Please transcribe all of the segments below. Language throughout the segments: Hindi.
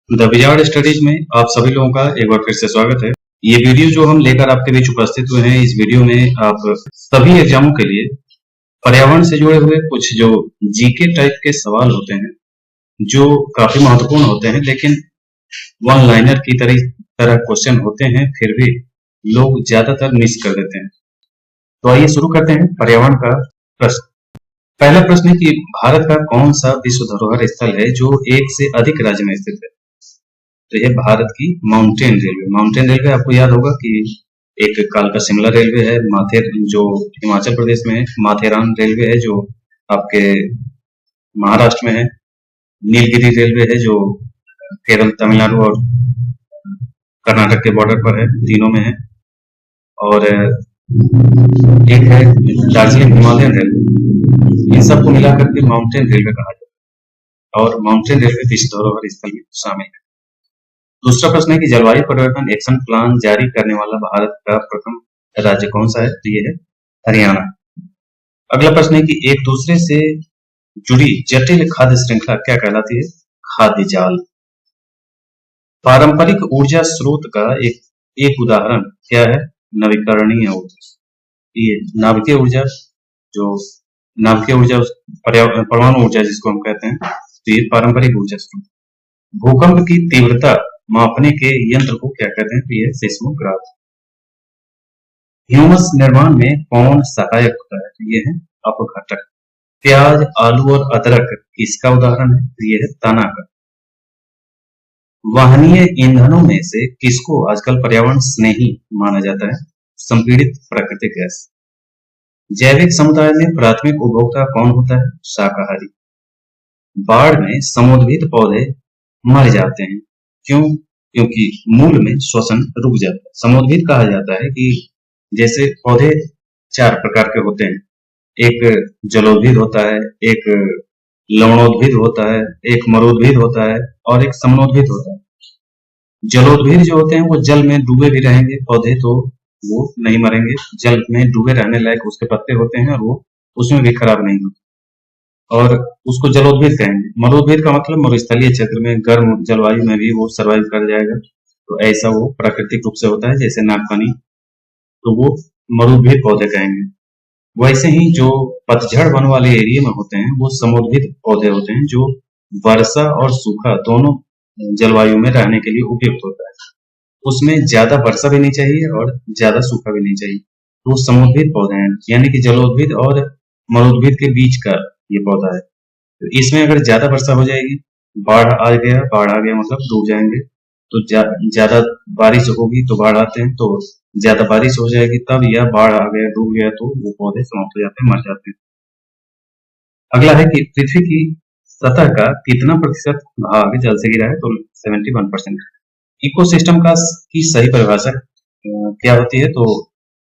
द विजार्ड स्टडीज में आप सभी लोगों का एक बार फिर से स्वागत है। ये वीडियो जो हम लेकर आपके बीच उपस्थित हुए हैं, इस वीडियो में आप सभी एग्जामों के लिए पर्यावरण से जुड़े हुए कुछ जो जीके टाइप के सवाल होते हैं, जो काफी महत्वपूर्ण होते हैं, लेकिन वन लाइनर की तरह क्वेश्चन होते हैं, फिर भी लोग ज्यादातर मिस कर देते हैं। तो आइए शुरू करते हैं पर्यावरण का प्रश्न। पहला प्रश्न है कि भारत का कौन सा विश्व धरोहर स्थल है जो एक से अधिक राज्य में स्थित है? तो यह भारत की माउंटेन रेलवे आपको याद होगा कि एक कालका शिमला रेलवे है, जो हिमाचल प्रदेश में है, माथेरान रेलवे है जो आपके महाराष्ट्र में है, नीलगिरी रेलवे है जो केरल, तमिलनाडु और कर्नाटक के बॉर्डर पर है, तीनों में है, और एक है दार्जिलिंग हिमालयन रेलवे। इन सबको मिलाकर के माउंटेन रेलवे कहा जाता है और माउंटेन रेलवे विश्व धरोहर स्थल में शामिल है। दूसरा प्रश्न है कि जलवायु परिवर्तन एक्शन प्लान जारी करने वाला भारत का प्रथम राज्य कौन सा है? तो ये है हरियाणा। अगला प्रश्न है कि एक दूसरे से जुड़ी जटिल खाद्य श्रृंखला क्या कहलाती है? खाद्य जाल। पारंपरिक ऊर्जा स्रोत का एक उदाहरण क्या है? नवीकरणीय ऊर्जा। ये नाभिकीय ऊर्जा, परमाणु ऊर्जा जिसको हम कहते हैं, तो ये पारंपरिक ऊर्जा स्रोत। भूकंप की तीव्रता मापने के यंत्र को क्या कहते हैं? तो ये सेस्मोग्राफ। ह्यूमस निर्माण में कौन सहायक होता है? तो ये है अपघटक। प्याज, आलू और अदरक किसका उदाहरण है? तो ये है तना का। वाहनीय ईंधनों में से किसको आजकल पर्यावरण स्नेही माना जाता है? संपीड़ित प्राकृतिक गैस। जैविक समुदाय में प्राथमिक उपभोक्ता कौन होता है? शाकाहारी। बाढ़ में समुद्भूत पौधे मर जाते हैं, क्यों? क्योंकि मूल में श्वसन रुक जाता है। समुद्भूत कहा जाता है कि जैसे पौधे चार प्रकार के होते हैं, एक जलोद्भिद होता है, एक लवणोद्भिद होता है, एक मरोद्भिद होता है और एक समनोद्भिद होता है। जलोद्भिद जो होते हैं वो जल में डूबे भी रहेंगे पौधे, तो वो नहीं मरेंगे, जल में डूबे रहने लायक उसके पत्ते होते हैं और वो उसमें भी खराब नहीं होते, और उसको जलोद्भिद कहेंगे। मरुद्भिद का मतलब मरुस्थलीय क्षेत्र में गर्म जलवायु में भी वो सर्वाइव कर जाएगा, तो ऐसा वो प्राकृतिक रूप से होता है, जैसे नागफनी, तो वो मरुद्भिद पौधे कहेंगे। वैसे ही जो पतझड़ वन वाले एरिया में होते हैं वो समुद्भिद पौधे होते हैं, जो वर्षा और सूखा दोनों जलवायु में रहने के लिए उपयुक्त होता है। उसमें ज्यादा वर्षा भी नहीं चाहिए और ज्यादा सूखा भी नहीं चाहिए, तो समुद्भिद पौधे हैं, यानी कि जलोद्भिद और मरुद्भिद के बीच का ये पौधा है। तो इसमें अगर ज्यादा वर्षा हो जाएगी, बाढ़ आ गया मतलब डूब जाएंगे, तो ज्यादा बारिश होगी तो बाढ़ आते हैं, तो ज्यादा बारिश हो जाएगी तब, या बाढ़ आ गया, डूब गया, तो वो पौधे समाप्त हो जाते हैं, मर जाते हैं। अगला है कि पृथ्वी की सतह का कितना प्रतिशत भाग जल से घिरा है? तो 71%। इकोसिस्टम की सही परिभाषा क्या होती है? तो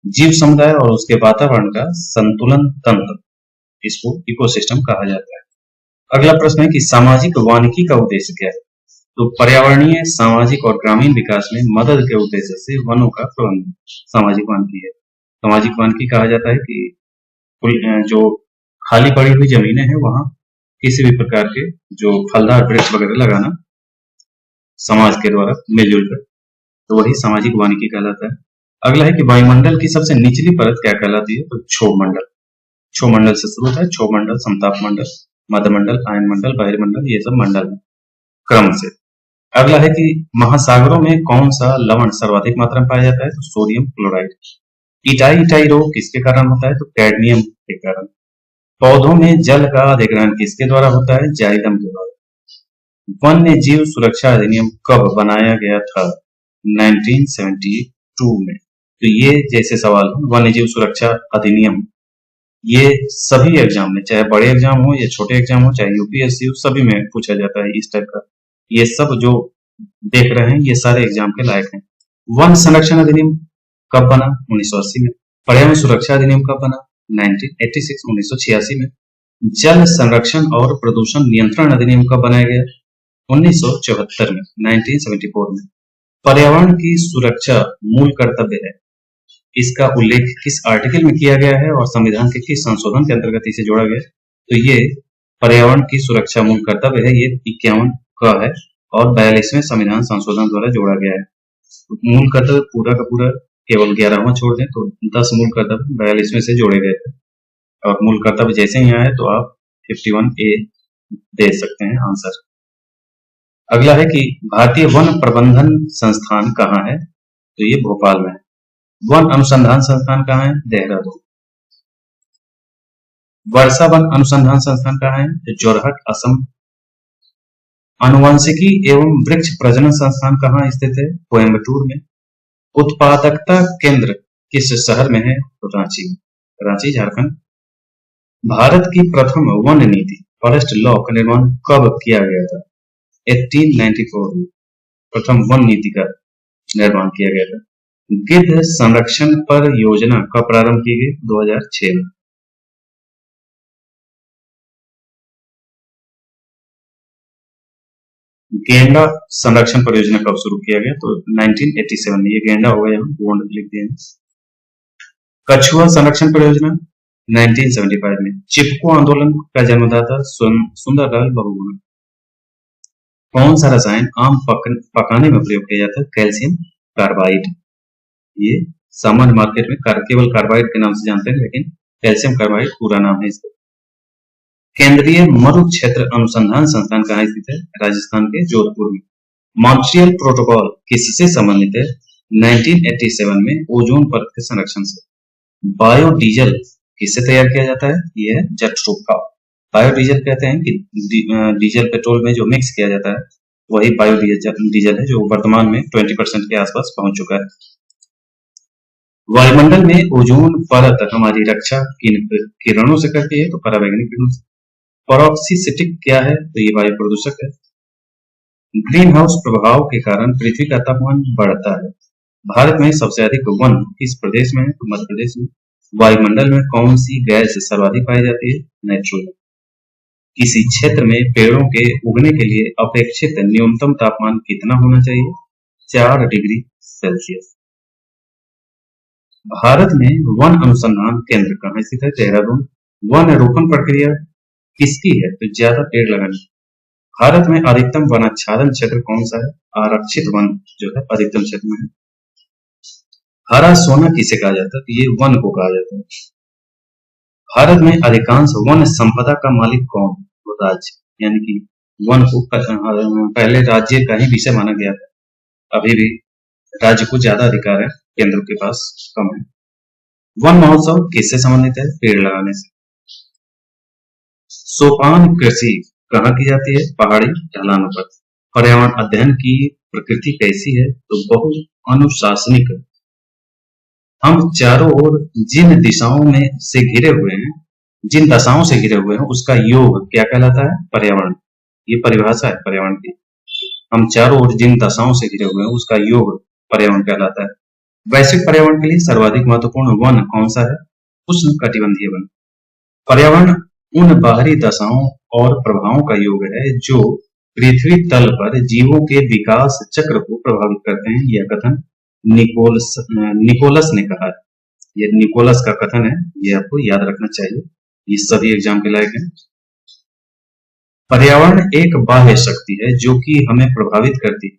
जीव समुदाय और उसके वातावरण का संतुलन तंत्र, इसको इकोसिस्टम कहा जाता है। अगला प्रश्न है कि सामाजिक वानिकी का उद्देश्य क्या है? तो पर्यावरणीय, सामाजिक और ग्रामीण विकास में मदद के उद्देश्य से वनों का प्रबंधन सामाजिक वानिकी है। सामाजिक वानिकी कहा जाता है कि जो खाली पड़ी हुई जमीनें हैं वहां किसी भी प्रकार के जो फलदार वृक्ष वगैरह लगाना समाज के द्वारा मिलजुल कर, तो वही सामाजिक वानिकी कहलाता है। अगला है कि वायुमंडल की सबसे निचली परत क्या कहलाती है? तो क्षोभमंडल। क्षोभमंडल से शुरू होता है, क्षोभमंडल, समताप मंडल, मध्यमंडल, आयनमंडल, बहिर्मंडल, ये सब मंडल है क्रम से। अगला है कि महासागरों में कौन सा लवण सर्वाधिक मात्रा में पाया जाता है? तो सोडियम क्लोराइड। इटाई रोग किसके कारण होता है? तो कैडमियम के कारण। पौधों में जल का अधिग्रहण किसके द्वारा होता है? जाइलम के द्वारा। वन्य जीव सुरक्षा अधिनियम कब बनाया गया था? 1972 में। तो ये जैसे सवाल वन्य जीव सुरक्षा अधिनियम, ये सभी एग्जाम में, चाहे बड़े एग्जाम हो या छोटे एग्जाम हो, चाहे यूपीएससी हो, सभी में पूछा जाता है इस टाइप का। ये सब जो देख रहे हैं ये सारे एग्जाम के लायक हैं। वन संरक्षण अधिनियम कब बना? 1980 में। पर्यावरण सुरक्षा अधिनियम कब बना? 1986 में। जल संरक्षण और प्रदूषण नियंत्रण अधिनियम कब बनाया गया? 1974 में, 1974 में। पर्यावरण की सुरक्षा मूल कर्तव्य है, इसका उल्लेख किस आर्टिकल में किया गया है और संविधान के किस संशोधन के अंतर्गत इसे जोड़ा गया? तो ये पर्यावरण की सुरक्षा मूल कर्तव्य है, ये 51 का है और 42वें संविधान संशोधन द्वारा जोड़ा गया है। मूल कर्तव्य पूरा का पूरा केवल 11वां छोड़ दें तो 10 मूल कर्तव्य 42वें से जोड़े गए थे, और मूल कर्तव्य जैसे ही आए तो आप 51A दे सकते हैं आंसर। अगला है कि भारतीय वन प्रबंधन संस्थान कहाँ है, तो ये भोपाल में है। वन अनुसंधान संस्थान कहाँ है, देहरादून। वर्षा वन अनुसंधान संस्थान कहाँ है, तो जोरहट, असम। आनुवंशिकी एवं वृक्ष प्रजनन संस्थान कहाँ स्थित है, कोयम्बटूर में। उत्पादकता केंद्र किस शहर में है, तो रांची में, रांची झारखंड। भारत की प्रथम वन नीति फॉरेस्ट लॉ का निर्माण कब किया गया था, 1894 में प्रथम वन नीति का निर्माण किया गया था। गिद्ध संरक्षण पर योजना कब प्रारंभ की गई, 2006 में। गेंडा संरक्षण परियोजना कब शुरू किया गया, तो 1987 में। ये गेंडा हो गया, हम बोर्ड लिख दिए। कछुआ संरक्षण परियोजना 1975 में। चिपको आंदोलन का जन्मदाता सुंदरलाल बहुगुणा। कौन सा रसायन आम पकाने में प्रयोग किया जाता है, कैल्शियम कार्बाइड। ये सामान्य मार्केट में केवल कार्बाइड के नाम से जानते हैं, लेकिन कैल्शियम कार्बाइड पूरा नाम है इसका। केंद्रीय मरु क्षेत्र अनुसंधान संस्थान कहाँ स्थित है, राजस्थान के जोधपुर में। मॉन्ट्रियल प्रोटोकॉल किससे संबंधित है, 1987 में ओजोन परत के संरक्षण से। बायोडीजल किससे तैयार किया जाता है, यह है जट्रोफा। बायोडीजल कहते हैं कि डीजल पेट्रोल में जो मिक्स किया जाता है वही बायोडीजल है, जो वर्तमान में 20% के आसपास पहुंच चुका है। वायुमंडल में ओजोन परत हमारी रक्षा किन किरणों से करती है, तो पराबैंगनी किरणों से। पॉरोक्सीसिटिक क्या है, तो ये वायु प्रदूषक है। ग्रीन हाउस प्रभाव के कारण पृथ्वी का तापमान बढ़ता है। भारत में सबसे अधिक वन किस प्रदेश में है, तो मध्य प्रदेश में। वायुमंडल में कौन सी गैस सर्वाधिक पाई जाती है, नाइट्रोजन। किसी क्षेत्र में पेड़ों के उगने के लिए अपेक्षित न्यूनतम तापमान कितना होना चाहिए, 4 डिग्री सेल्सियस। भारत में वन अनुसंधान केंद्र कहाँ स्थित है, देहरादून। वन रोपण प्रक्रिया किसकी है, तो ज्यादा पेड़ लगाने। भारत में अधिकतम वनाच्छादन क्षेत्र कौन सा है, आरक्षित वन जो है अधिकतम क्षेत्र में है। हरा सोना किसे कहा जाता है, तो ये वन को कहा जाता है। भारत में अधिकांश वन संपदा का मालिक कौन, तो राज्य, यानी कि वन को पहले राज्य का ही विषय माना गया था, अभी भी राज्य को ज्यादा अधिकार है, केंद्र के पास कम है। वन महोत्सव किससे संबंधित है, पेड़ लगाने से। सोपान कृषि कहाँ की जाती है, पहाड़ी ढलानों पर। पर्यावरण अध्ययन की प्रकृति कैसी है, तो बहु अनुशासनिक। हम चारों ओर जिन दिशाओं में से घिरे हुए हैं, जिन दशाओं से घिरे हुए हैं, उसका योग क्या कहलाता है, पर्यावरण। ये परिभाषा है पर्यावरण की। हम चारों ओर जिन दशाओं से घिरे हुए हैं उसका योग पर्यावरण कहलाता है। वैश्विक पर्यावरण के लिए सर्वाधिक महत्वपूर्ण वन कौन सा है, उष्णकटिबंधीय वन। पर्यावरण उन बाहरी दशाओं और प्रभावों का योग है जो पृथ्वी तल पर जीवों के विकास चक्र को प्रभावित करते हैं। यह कथन निकोलस ने कहा है। यह निकोलस का कथन है, यह आपको याद रखना चाहिए, ये सभी एग्जाम के लायक है। पर्यावरण एक बाह्य शक्ति है जो कि हमें प्रभावित करती है।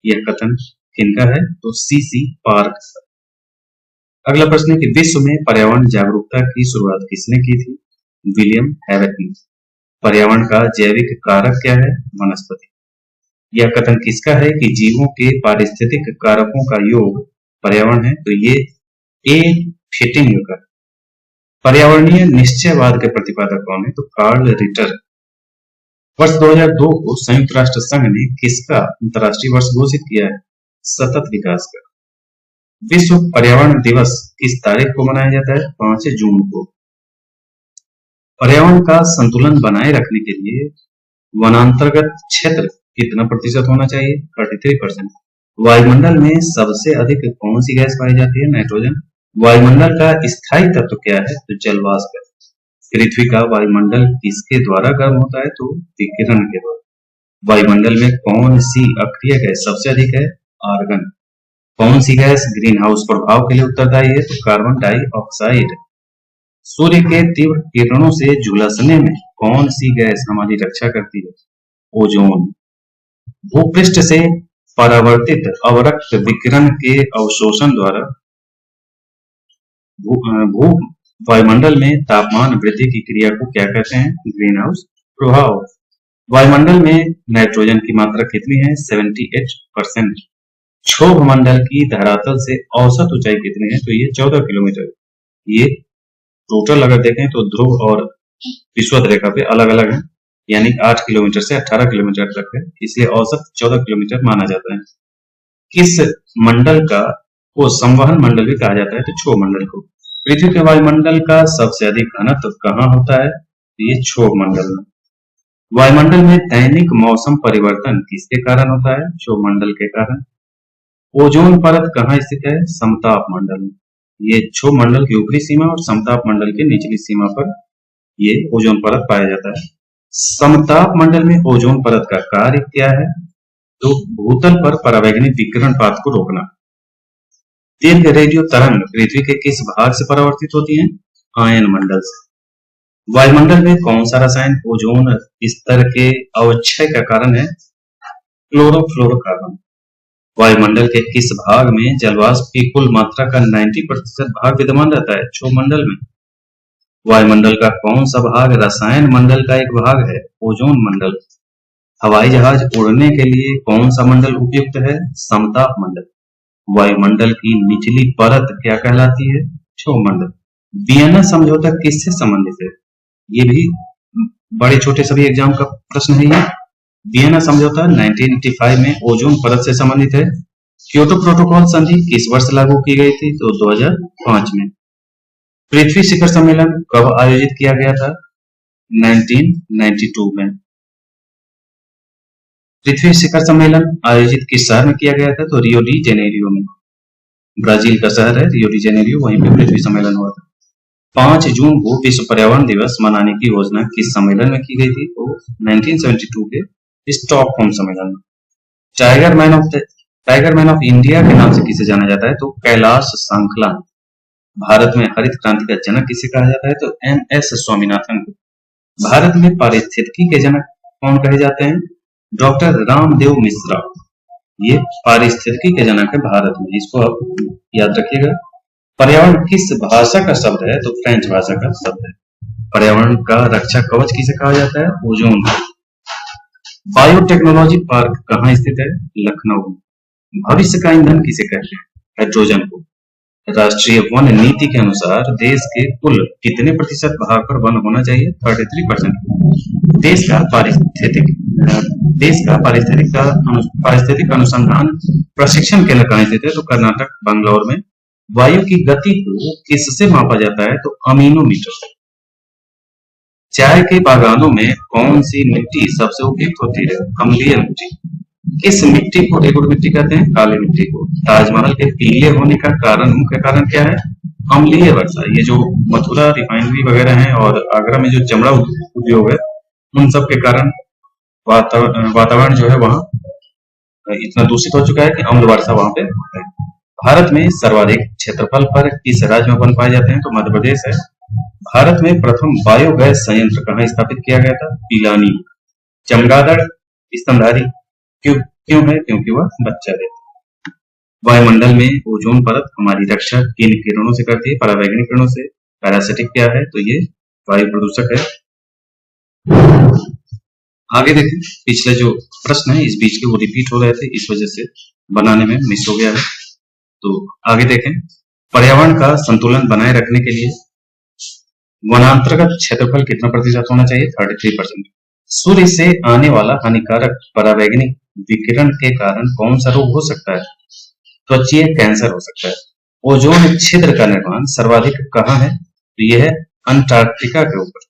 यह कथन किनका है, तो सीसी पार्क। अगला प्रश्न है कि विश्व में पर्यावरण जागरूकता की शुरुआत किसने की थी, विलियम हैवेक ने। पर्यावरण का जैविक कारक क्या है, वनस्पति। यह कथन किसका है कि जीवों के पारिस्थितिक कारकों का योग पर्यावरण है, तो ये ए फिटिंग का। पर्यावरणीय निश्चयवाद के प्रतिपादक कौन है, तो कार्ल रिटर। वर्ष 2002 को संयुक्त राष्ट्र संघ ने किसका अंतर्राष्ट्रीय वर्ष घोषित किया है, सतत विकास का। विश्व पर्यावरण दिवस किस तारीख को मनाया जाता है, 5 जून को। पर्यावरण का संतुलन बनाए रखने के लिए वनांतर्गत क्षेत्र कितना प्रतिशत होना चाहिए, 33%। वायुमंडल में सबसे अधिक कौन सी गैस पाई जाती है, नाइट्रोजन। वायुमंडल का स्थायी तत्व क्या है, तो जलवाष्प है। पृथ्वी का वायुमंडल किसके द्वारा गर्म होता है, तो विकिरण के द्वारा। वायुमंडल में कौन सी अक्रिय गैस सबसे अधिक है, आर्गन। कौन सी गैस ग्रीन हाउस प्रभाव के लिए उत्तरदायी है, तो कार्बन डाइऑक्साइड। सूर्य के तीव्र किरणों से झुलसने में कौन सी गैस हमारी रक्षा करती है, ओजोन। भूपृष्ठ से परावर्तित अवरक्त विकिरण के अवशोषण द्वारा भू वायुमंडल में तापमान वृद्धि की क्रिया को क्या कहते हैं? ग्रीन हाउस प्रभाव। वायुमंडल में नाइट्रोजन की मात्रा कितनी है? 78%। क्षोभ मंडल की धरातल से औसत ऊंचाई कितनी है? तो ये 14 किलोमीटर। ये टोटल अगर देखें तो ध्रुव और विषुवत रेखा पे अलग अलग है, यानी 8 किलोमीटर से 18 किलोमीटर तक है, इसलिए औसत 14 किलोमीटर माना जाता है। किस मंडल को संवहन मंडल भी कहा जाता है? तो क्षोभ मंडल को। पृथ्वी के वायुमंडल का सबसे अधिक घनत्व कहाँ होता है? ये क्षोभ मंडल में। वायुमंडल में दैनिक मौसम परिवर्तन किसके कारण होता है? क्षोभ मंडल के कारण। ओजोन परत कहाँ स्थित है? समताप मंडल में। ये क्षोभ मंडल की ऊपरी सीमा और समताप मंडल की निचली सीमा पर ये ओजोन परत पाया जाता है। समताप मंडल में ओजोन परत का कार्य क्या है? तो भूतल पर परावैंगनी विकिरण पाथ को रोकना। दीर्घ रेडियो तरंग पृथ्वी के किस भाग से परावर्तित होती हैं? आयन मंडल से। वायुमंडल में कौन सा रसायन ओजोन स्तर के अवक्षय का कारण है? क्लोरोफ्लोरोकार्बन। वायुमंडल के किस भाग में जलवाष्प की कुल मात्रा का 90% भाग विद्यमान रहता है? क्षोभ मंडल में। वायुमंडल का कौन सा भाग रसायन मंडल का एक भाग है? ओजोन मंडल। हवाई जहाज उड़ने के लिए कौन सा मंडल उपयुक्त है? समताप मंडल। वायुमंडल की निचली परत क्या कहलाती है? क्षोभ मंडल। वियना समझौता किससे संबंधित है? ये भी बड़े छोटे सभी एग्जाम का प्रश्न है। ये वियना समझौता 1985 में ओजोन परत से संबंधित है। क्योटो प्रोटोकॉल संधि किस वर्ष लागू की गई थी? तो 2005 में। पृथ्वी शिखर सम्मेलन कब आयोजित किया गया था? 1992 में। पृथ्वी शिखर सम्मेलन आयोजित किस शहर में किया गया था? तो रियो डी जेनेरियो में। ब्राजील का शहर है रियो डी जेनेरियो, वहीं पे पृथ्वी सम्मेलन हुआ था। 5 जून को विश्व पर्यावरण दिवस मनाने की योजना किस सम्मेलन में की गई थी? तो 1972 के स्टॉकहोम सम्मेलन में। टाइगर मैन ऑफ इंडिया के नाम से किसे जाना जाता है? तो कैलाश सांखला। भारत में हरित क्रांति का जनक किसे कहा जाता है? तो एम.एस. स्वामीनाथन को। भारत में पारिस्थितिकी के जनक कौन कहे जाते हैं? डॉक्टर रामदेव मिश्रा। ये पारिस्थितिकी के जनक है भारत में, इसको आप याद रखिएगा। पर्यावरण किस भाषा का शब्द है? तो फ्रेंच भाषा का शब्द है। पर्यावरण का रक्षा कवच किसे कहा जाता है? ओजोन। बायोटेक्नोलॉजी पार्क कहाँ स्थित है? लखनऊ। भविष्य का ईंधन किसे कहते हैं? हाइड्रोजन को। राष्ट्रीय वन नीति के अनुसार देश के कुल कितने प्रतिशत भाग पर वन होना चाहिए? 33%। देश का पारिस्थितिक अनुसंधान प्रशिक्षण केंद्र कहाँ स्थित है? तो कर्नाटक बंगलौर में। वायु की गति को किससे मापा जाता है? तो अमीनोमीटर। चाय के बागानों में कौन सी मिट्टी सबसे उपयुक्त होती है? अम्लीय मिट्टी। किस मिट्टी को रेगुड़ मिट्टी कहते हैं? काली मिट्टी को। ताजमहल के पीले होने का मुख्य कारण क्या है? अम्लीय वर्षा। ये जो मथुरा रिफाइनरी वगैरह है और आगरा में जो चमड़ा उद्योग है, उन सब के कारण वातावरण जो है वहाँ इतना दूषित हो चुका है कि अम्ल वर्षा वहाँ पे होता है। भारत में सर्वाधिक क्षेत्रफल पर किस राज्य में वन पाए जाते हैं? तो मध्य प्रदेश है। भारत में प्रथम बायोगैस संयंत्र कहाँ स्थापित किया गया था? पिलानी। चमगादड़ स्तनधारी क्यों है? क्योंकि वह बच्चा देता है। वायुमंडल में ओजोन परत हमारी रक्षा किन किरणों से करती है? परावैंगनी किरणों से। पैरासिटिक क्या है? तो ये वायु प्रदूषक है। आगे देखें, पिछले जो प्रश्न है इस बीच के वो रिपीट हो रहे थे, इस वजह से बनाने में मिस हो गया है। तो आगे देखें, पर्यावरण का संतुलन बनाए रखने के लिए वनांतर्गत क्षेत्रफल कितना प्रतिशत होना चाहिए? 33%। सूर्य से आने वाला हानिकारक परावैंगनी विकिरण के कारण कौन सा रोग हो सकता है? त्वचीय कैंसर हो सकता है। ओजोन छिद्र का निर्माण सर्वाधिक कहाँ है? तो यह है अंटार्कटिका के ऊपर।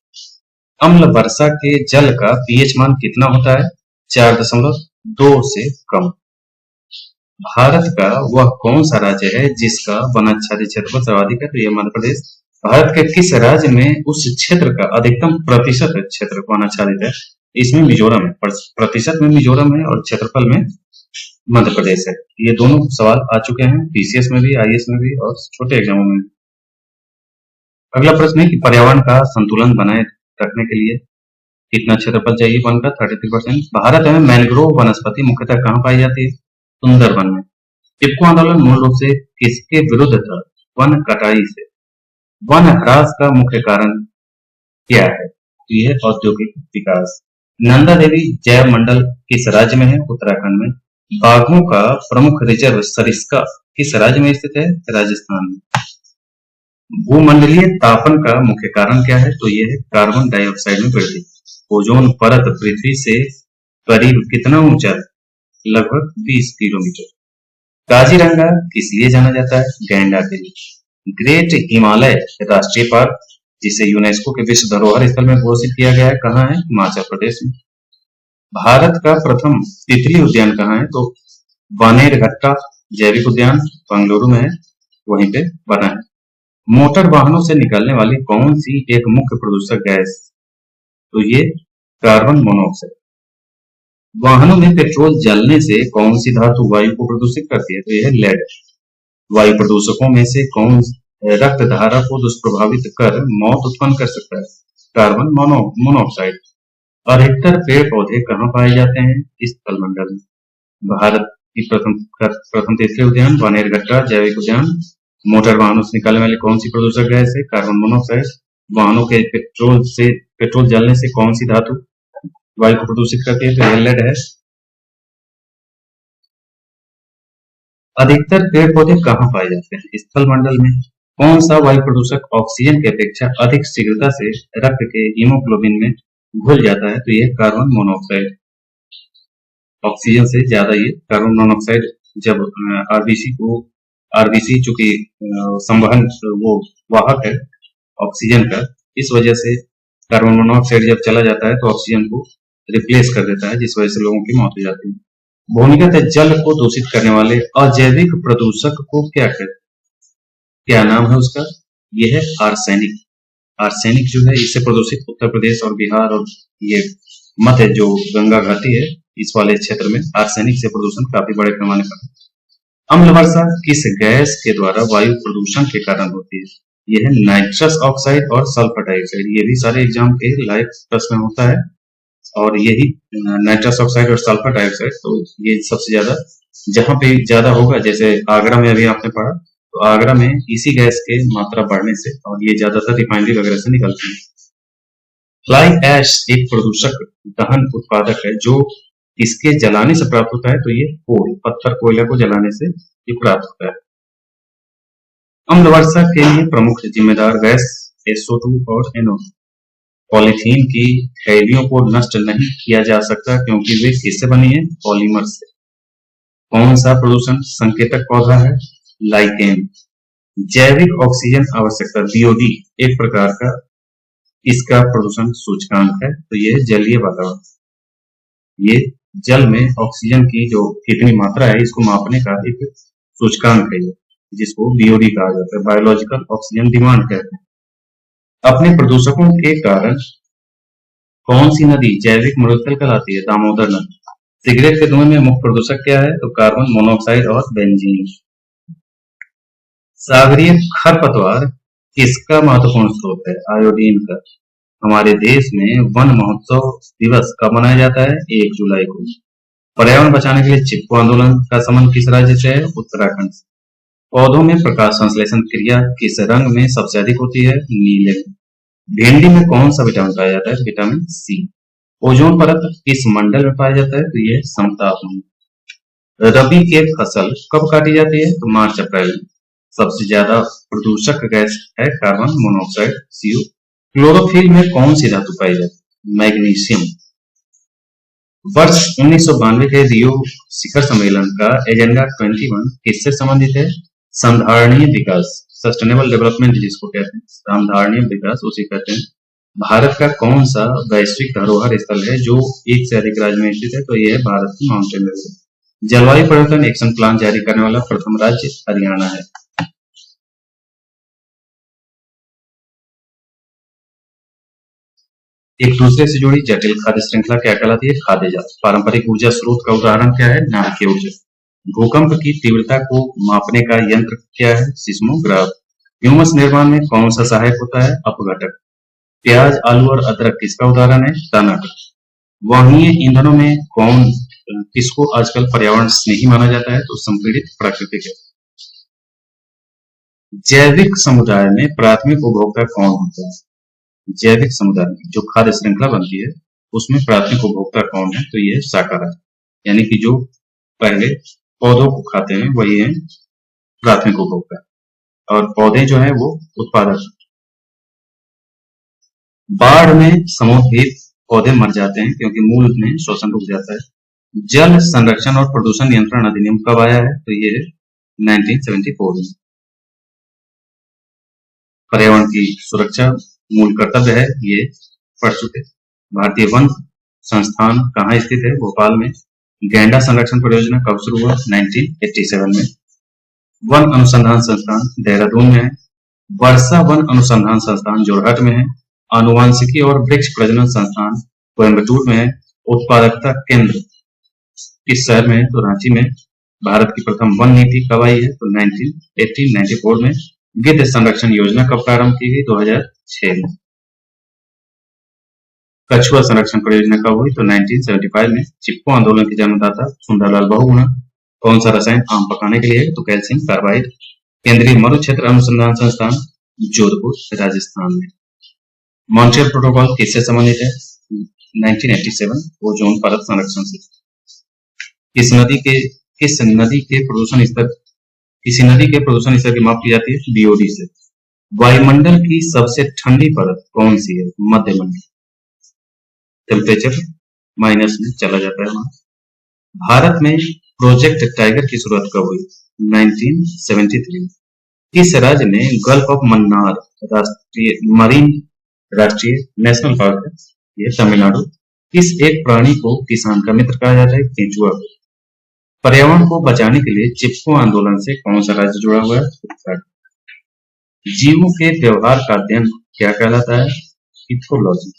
अम्ल वर्षा के जल का पीएच मान कितना होता है? 4.2 से कम। भारत का वह कौन सा राज्य है जिसका वनाच्छादित क्षेत्रफल सर्वाधिक है? तो यह मध्य प्रदेश। भारत के किस राज्य में उस क्षेत्र का अधिकतम प्रतिशत क्षेत्र वनाच्छादित है? इसमें मिजोरम है। प्रतिशत में मिजोरम है और क्षेत्रफल में मध्य प्रदेश है। ये दोनों सवाल आ चुके हैं पीसीएस में भी, आईएएस में भी और छोटे एग्जामों में। अगला प्रश्न है कि पर्यावरण का संतुलन बनाए रखने के लिए कितना क्षेत्रफल चाहिए वन का? 33%। भारत में मैंग्रोव वनस्पति मुख्यतः कहाँ पाई जाती है? सुंदरबन में। चिपको आंदोलन मूल रूप से किसके विरुद्ध था? वन कटाई से। वन ह्रास का मुख्य कारण क्या है? तो ये है औद्योगिक विकास। नंदा देवी जैव मंडल किस राज्य में है? उत्तराखंड में। बाघों का प्रमुख रिजर्व सरिस्का किस राज्य में स्थित है? राजस्थान में। भूमंडलीय तापन का मुख्य कारण क्या है? तो ये है कार्बन डाइऑक्साइड में वृद्धि। ओजोन परत पृथ्वी से करीब कितना ऊंचा है? लगभग 20 किलोमीटर। काजीरंगा किस लिए जाना जाता है? गैंडा के लिए। ग्रेट हिमालय राष्ट्रीय पार्क जिसे यूनेस्को के विश्व धरोहर स्थल में घोषित किया गया है, कहाँ है? हिमाचल प्रदेश में। भारत का प्रथम तितली उद्यान कहाँ है? तो बानेरघट्टा जैविक उद्यान बेंगलुरु में है, वहीं पे बना है। मोटर वाहनों से निकलने वाली कौन सी एक मुख्य प्रदूषक गैस? तो ये कार्बन मोनोऑक्साइड। वाहनों में पेट्रोल जलने से कौन सी धातु वायु को प्रदूषित करती है? तो यह है लेड। वायु प्रदूषकों में से कौन रक्त धारा को दुष्प्रभावित कर मौत उत्पन्न कर सकता है? Carbon monoxide. अधिकतर पेड़ पौधे कहाँ पाए जाते हैं? स्थल मंडल में। भारत की प्रथम तितली उद्यान बानेरघट्टा जैविक उद्यान। मोटर वाहनों से निकलने वाली कौन सी प्रदूषक गैस है? Carbon monoxide. वाहनों के पेट्रोल जलने से कौन सी धातु वायु को प्रदूषित करती है? तो लेड है। अधिकतर पेड़ पौधे कहाँ पाए जाते हैं? स्थल मंडल में। कौन सा वायु प्रदूषक ऑक्सीजन की अपेक्षा अधिक शीघ्रता से रक्त के हीमोग्लोबिन में घुल जाता है? तो यह कार्बन मोनोऑक्साइड। ऑक्सीजन से ज्यादा ये कार्बन मोनोऑक्साइड जब आरबीसी चूंकि संवहन वो वाहक है ऑक्सीजन का, इस वजह से कार्बन मोनोऑक्साइड जब चला जाता है तो ऑक्सीजन को रिप्लेस कर देता है, जिस वजह से लोगों की मौत हो जाती है। भूमिगत जल को दूषित करने वाले अजैविक प्रदूषक को क्या कहते हैं? क्या नाम है उसका? यह है आर्सेनिक। आर्सेनिक जो है इससे प्रदूषित उत्तर प्रदेश और बिहार और ये मध्य जो गंगा घाटी है इस वाले क्षेत्र में आर्सेनिक से प्रदूषण काफी बड़े पैमाने पर। अम्ल वर्षा किस गैस के द्वारा वायु प्रदूषण के कारण होती है? यह है नाइट्रस ऑक्साइड और सल्फर डाइऑक्साइड। ये भी सारे एग्जाम के लाइव प्रश्न में होता है और यही नाइट्रस ऑक्साइड और सल्फर डाइऑक्साइड, तो ये सबसे ज्यादा जहां पे ज्यादा होगा, जैसे आगरा में अभी आपने पढ़ा, तो आगरा में इसी गैस के मात्रा बढ़ने से और ये ज्यादातर रिफाइनरी वगैरह से निकलती है। फ्लाई ऐश एक प्रदूषक दहन उत्पादक है जो इसके जलाने से प्राप्त होता है। तो ये कोल पत्थर कोयला को जलाने से ये प्राप्त होता है। अम्ल वर्षा के लिए प्रमुख जिम्मेदार गैस SO2 और NO2। पॉलीथीन की थैलियों को नष्ट नहीं किया जा सकता क्योंकि वे किससे बनी है? पॉलीमर से। कौन सा प्रदूषण संकेतक पौधा है? लाइकेन। जैविक ऑक्सीजन आवश्यकता BOD एक प्रकार का इसका प्रदूषण सूचकांक है। तो ये जलीय वातावरण, ये जल में ऑक्सीजन की जो कितनी मात्रा है इसको मापने का एक सूचकांक है, जिसको BOD कहा जाता है, बायोलॉजिकल ऑक्सीजन डिमांड कहते हैं। अपने प्रदूषकों के कारण कौन सी नदी जैविक मरुस्थल कहलाती है? दामोदर नदी। सिगरेट के धुएं में मुख्य प्रदूषक क्या है? तो कार्बन मोनोऑक्साइड और बेंजीन। सागरीय खरपतवार किसका महत्वपूर्ण स्रोत है? आयोडीन का। हमारे देश में वन महोत्सव दिवस कब मनाया जाता है? 1 जुलाई को। पर्यावरण बचाने के लिए चिपको आंदोलन का संबंध किस राज्य से है? उत्तराखंड से। पौधों में प्रकाश संश्लेषण क्रिया किस रंग में सबसे अधिक होती है? नीले में। भिंडी में कौन सा विटामिन पाया जाता है? Vitamin C। ओजोन परत किस मंडल में पाया जाता है? तो ये समताप मंडल। रबी के फसल कब काटी जाती है? तो मार्च अप्रैल में। सबसे ज्यादा प्रदूषक गैस है कार्बन मोनोऑक्साइड CO। क्लोरोफिल में कौन सी धातु पाई जाती है? मैग्नीशियम। वर्ष 1992 के रियो शिखर सम्मेलन का एजेंडा 21 किससे संबंधित है? संधारणीय विकास, सस्टेनेबल डेवलपमेंट जिसको कहते हैं, संधारणीय विकास उसे कहते हैं। भारत का कौन सा वैश्विक धरोहर स्थल है जो एक से अधिक राज्य में स्थित है? तो यह है भारत की माउंटेन रेंज। जलवायु परिवर्तन एक्शन प्लान जारी करने वाला प्रथम राज्य हरियाणा है। एक दूसरे से जुड़ी जटिल खाद्य श्रृंखला क्या कहलाती है? खाद्य जाल। पारंपरिक ऊर्जा स्रोत का उदाहरण क्या है? नाभिकीय ऊर्जा। भूकंप की तीव्रता को मापने का यंत्र क्या है? सिस्मोग्राफ। ह्यूमस निर्माण में कौन सा सहायक होता है? अपघटक। प्याज, आलू और अदरक किसका उदाहरण है? दाना का। वाहनीय ईंधनों में कौन किसको आजकल पर्यावरण स्नेही माना जाता है? तो संपीड़ित प्राकृतिक गैस। जैविक समुदाय में प्राथमिक उपभोक्ता कौन होता है? जैविक समुदाय में जो खाद्य श्रृंखला बनती है उसमें प्राथमिक उपभोक्ता कौन है? तो ये शाकाहारी, यानी कि जो पहले पौधों को खाते हैं वही है प्राथमिक उपभोक्ता, और पौधे जो है वो उत्पादक। बाढ़ में समुद्री पौधे मर जाते हैं क्योंकि मूल में शोषण रुक जाता है। जल संरक्षण और प्रदूषण नियंत्रण अधिनियम कब आया है? तो ये 1974 में। पर्यावरण की सुरक्षा मूल कर्तव्य है, ये पढ़ चुके। भारतीय वन संस्थान कहाँ स्थित है? भोपाल में। गैंडा संरक्षण परियोजना कब शुरू हुआ? 1987 में। वन अनुसंधान संस्थान देहरादून में है। वर्षा वन अनुसंधान संस्थान जोरहाट में है। आनुवांशिकी और वृक्ष प्रजनन संस्थान कोयम्बटूर में है। उत्पादकता केंद्र किस शहर में है? तो रांची में। भारत की प्रथम वन नीति कब आई है? तो 1994 में। गिद्ध संरक्षण योजना कब प्रारंभ की गई? 2006 में। कछुआ संरक्षण परियोजना कब हुई? तो 1975 में। चिपको आंदोलन के जन्मदाता सुंदरलाल बहुगुणा। कौन सा रसायन आम पकाने के लिए है? तो कैल्शियम कार्बाइड। केंद्रीय मरु क्षेत्र अनुसंधान संस्थान जोधपुर राजस्थान में। मॉन्ट्रियल प्रोटोकॉल किससे संबंधित है? 1987 ओजोन परत संरक्षण से। किसी नदी के प्रदूषण स्तर की माप की जाती है? बीओडी से। वायुमंडल की सबसे ठंडी परत कौन सी है? मध्यमंडल। टेम्परेचर माइनस में चला जाता है वहां। भारत में प्रोजेक्ट टाइगर की शुरुआत कब हुई? 1973। किस राज्य में गल्फ ऑफ मन्नार राष्ट्रीय नेशनल पार्क है? ये तमिलनाडु। किस एक प्राणी को किसान का मित्र कहा जाता है? केंचुआ को। पर्यावरण को बचाने के लिए चिपको आंदोलन से कौन सा राज्य जुड़ा हुआ है? उत्तराखंड। जीवों के व्यवहार का अध्ययन क्या कहलाता है? इथोलॉजी।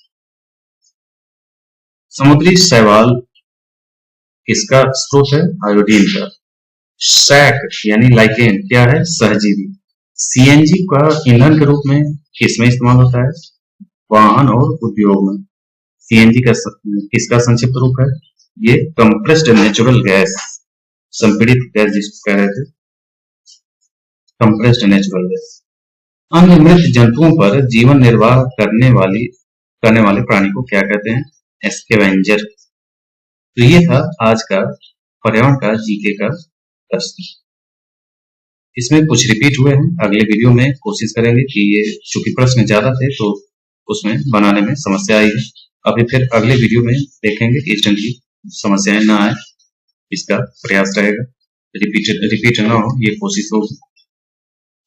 समुद्री शैवाल किसका स्रोत है? आयोडीन का। सैक यानी लाइकेन क्या है? सहजीवी। सीएनजी का ईंधन के रूप में किसमें इस्तेमाल होता है? वाहन और उद्योग में। सीएनजी का किसका संक्षिप्त रूप है? ये कंप्रेस्ड नेचुरल गैस, संपीड़ित गैस जिसको कह रहे थे, कंप्रेस्ड नेचुरल गैस। अन्य मृत जंतुओं पर जीवन निर्वाह करने वाले प्राणी को क्या कहते हैं? स्कैवेंजर। तो ये था आज का पर्यावरण का जीके का प्रश्न। इसमें कुछ रिपीट हुए हैं। अगले वीडियो में कोशिश करेंगे कि ये चूंकि प्रश्न ज्यादा थे तो उसमें बनाने में समस्या आई है। अभी फिर अगले वीडियो में देखेंगे कि इंस्टेंटली समस्याएं ना आए, इसका प्रयास रहेगा। रिपीट ना हो ये कोशिश होगी।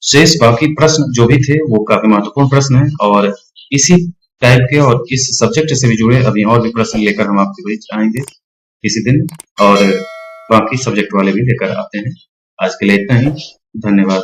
शेष बाकी प्रश्न जो भी थे वो काफी महत्वपूर्ण प्रश्न है, और इसी टाइप के और इस सब्जेक्ट से भी जुड़े अभी और भी प्रश्न लेकर हम आपके बीच आएंगे किसी दिन, और बाकी सब्जेक्ट वाले भी लेकर आते हैं। आज के लिए इतना ही। धन्यवाद।